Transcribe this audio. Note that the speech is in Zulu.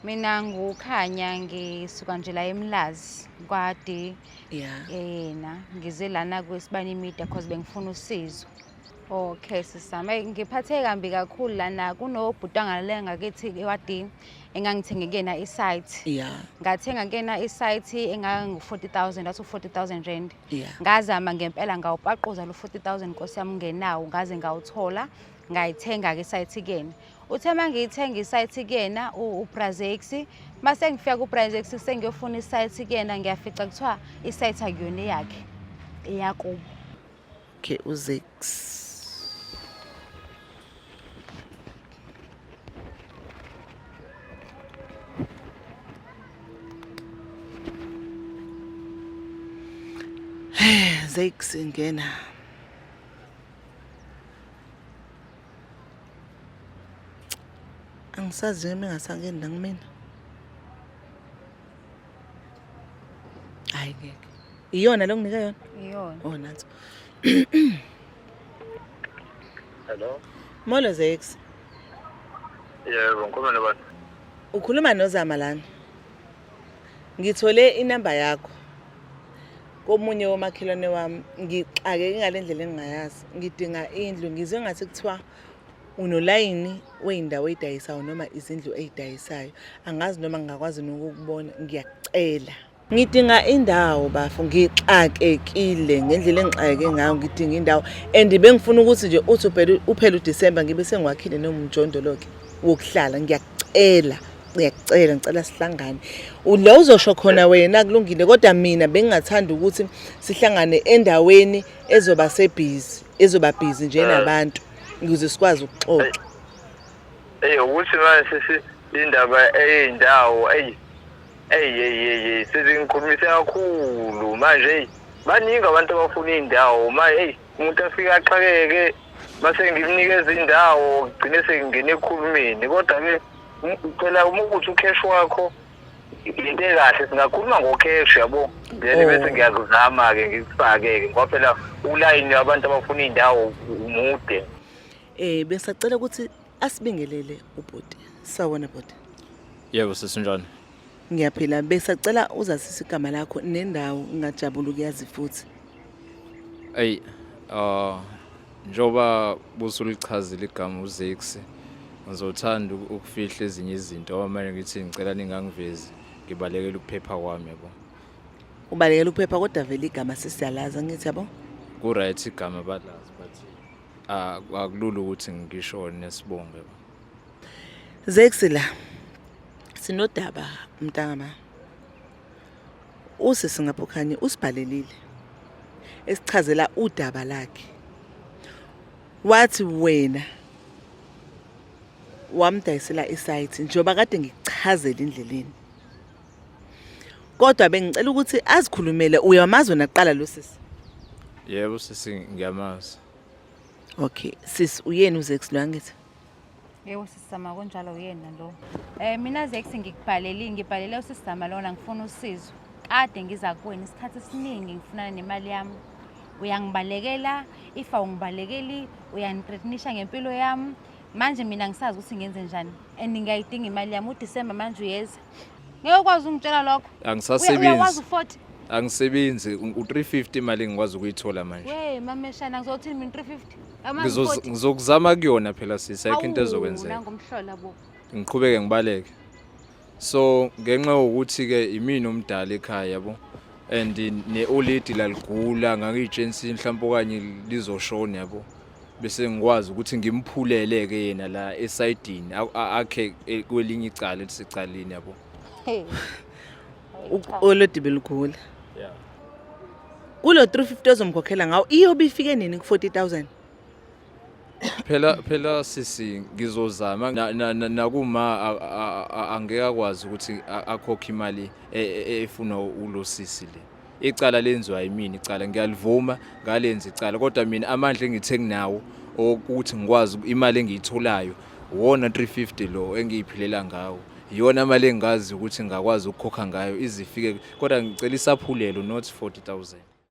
Mina nguKhanya ngisuka nje la eMlazi kwade yena ngize lana kweSibani Media cause bengifuna usizo. Okay sisame ngiphathe kambi kakhulu lana kunobhutanga le ngakithi kwade engangithenga kuyena isite. Ngathenga kuyena isite engangu-40,000 athi 40,000 rand. Ngazama ngempela ngawupaquza lo 40,000 Nkosi yami ngenawo ngaze ngawuthola ngayithenga ke isite kuyena. Uthe mangiyithenga isite kuyena uBrazex mase ngifika kuBrazex sengiyofuna isite kuyena ngiyafica kuthiwa isite akuyona yakhe eyakubo. Okay uZex Zex ngena angisazi mina ngasangena ngimina hayi ngeke iyona lo nginika yona Iyona nathi Hello. Molo Zex Yebo, ngikhuluma nobani? ukhuluma noZama lana ngithole inamba yakho komunye womakhelwane wami ngixake ngalendlela engingayazi ngidinga indlu ngizwe ngathi kuthiwa unolayini weindawo ezidayisayo noma izindlu ezidayisayo angazi noma ngingakwazi ukukubona ngiyacela ngidinga indawo bafo ngixakekile ngendlela engixake ngayo ngidinga indawo and bengifuna ukuthi nje uthi uphela uDisemba ngibe sengiwakhile noma umjondolo ke wokuhlala ngiyacela ngicela sihlangane lo uzosho khona wena kulungile kodwa mina bengingathanda ukuthi sihlangane endaweni ezoba sebhizi ezoba busy nje nabantu ukuze sikwazi ukuxoxa Ukuthi manje indaba eyindawo sezingikhulumise kakhulu manje baningi abantu abafuna indawo manje umuntu afika axakeke base ngimnikeza indawo gcine sengingena ekhulumeni kodwa ke phela uma ukuthi ucash wakho into ekahle singakhuluma ngocash yabo then bese ngiyakuzama ke ngikufake ngoba phela uline abantu abafuna indawo umude besacela ukuthi asibingelele ubhuti sawona bhuti Yebo sesinjani Ngiyaphila besacela uzasisa igama lakho nendawo ngajabula ukuyazi futhi njoba busulichazile igama uZex ngizothanda ukufihla ezinye izinto manje ngithi ngicela ningangivezi ngibalekela ukuphepha kwami yabo ubalekela ukuphepha kodwa vele igama sisiyalaza ngithi yabo ku right igama balazi but akulula ukuthi ngisho nesibongo yabo Zex la sinodaba mntanga Singaphokhanye usibhalelile esichazela udaba lakhe wathi wena wamdayisela isite njoba kade ngikuchazela indleleni kodwa bengicela ukuthi azikhulumele uyamazi wena qala lo sisi Yebo sisi ngiyamazi Okay sis uyena uZex lo angithi Yebo sisama konjalo uyena lo. Mina Zex ngibhalele usisama lona ngifuna usizo. Kade ngiza kuwena isikhathi esiningi ngifuna nemali yami. Uyangibalekela, if awungibalekeli, uyanithreatenisha ngempilo yami. Manje mina ngisazi ukuthi ngenze njani. And ngiyayidinga imali yami uDisemba manje uyeza. Ngeke ukwazi ungitshela lokho. Angisasebenzi. Angisebenzi u350 imali ngikwazi ukuyithola manje. Mameshana ngizothini mina 350? Ngizokuzama kuyona phela sisayikho into ezokwenzeka. Nangomhlola bo. Ngiqhubeke ngibaleke. So ngenxa ukuthi ke imini omdala ekhaya yabo and neoledi laligula ngangiyitshensi mhlawumbe okanye lizoshona yabo bese ngikwazi ukuthi ngimphulele ke yena la esidini akhe kwelinye icala elisecaleni yabo. Olodi beligula kulo 350 ozomkhokhela ngawo iyobe ifike nini ku 40,000 phela sisi ngizozama nakuma angeke akwazi ukuthi akhokhe imali efuna ulosisi le icala lenziwa yimini icala ngiyalivuma ngalenza icala kodwa mina amandla engithe nginawo ukuthi ngikwazi imali engiyitholayo wona 350 lo engiyiphilela ngawo iyona imali engazi ukuthi ngakwazi ukukhokha ngayo izifike kodwa ngicela isaphulelo not 40,000